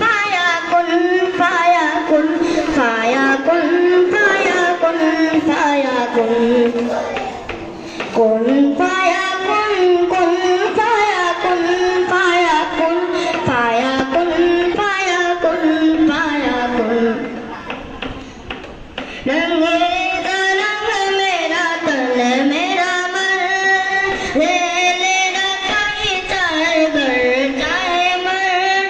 ফায়াকুন ফায়াকুন ফায়াকুন ফায়াকুন ফায়াকুন কুন ফায়াকুন কুন ফায়াকুন ফায়াকুন ফায়াকুন ফায়াকুন ফায়াকুন रंगेगा रंग मेरा तन मेरा मन ले लेना कहीं चाहे घर चाहे मन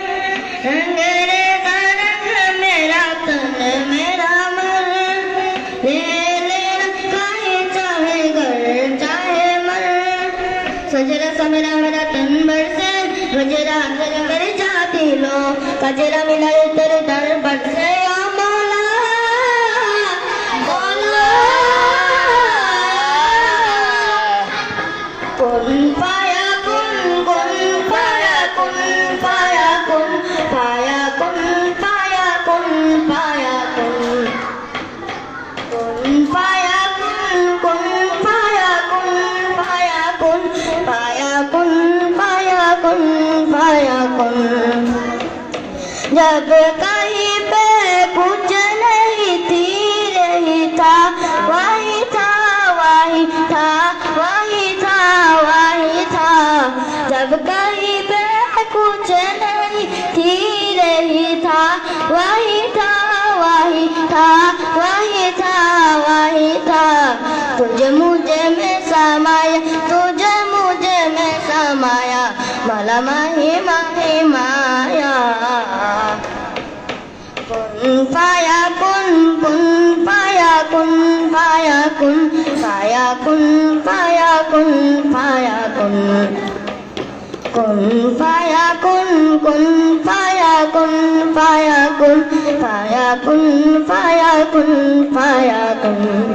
रंगेगा रंग मेरा तन मेरा मन ले लेना कहीं चाहे घर चाहे मन सजरा सा मेरा तन बरसे वजरा मेरे जाती लो कजरा मिला तेरे दरबार से कुन फायाकुन कुन फायाकुन फायाकुन फायाकुन फायाकुन फायाकुन कुन फायाकुन कुन फायाकुन फायाकुन फायाकुन फायाकुन फायाकुन जब कहीं पे कुछ नहीं थी रही था वही था वही था वही था वही था जब कहीं पे कुछ नहीं थी रही था वही था वही था वही था वही था तुझे मुझे में समाया तुझे मुझे में समाया मला माही माही माया कुन फायाकुन कुन फायाकुन फायाकुन फायाकुन फायाकुन फायाकुन कुन फायाकुन कुन फायाकुन फायाकुन फायाकुन फायाकुन फायाकुन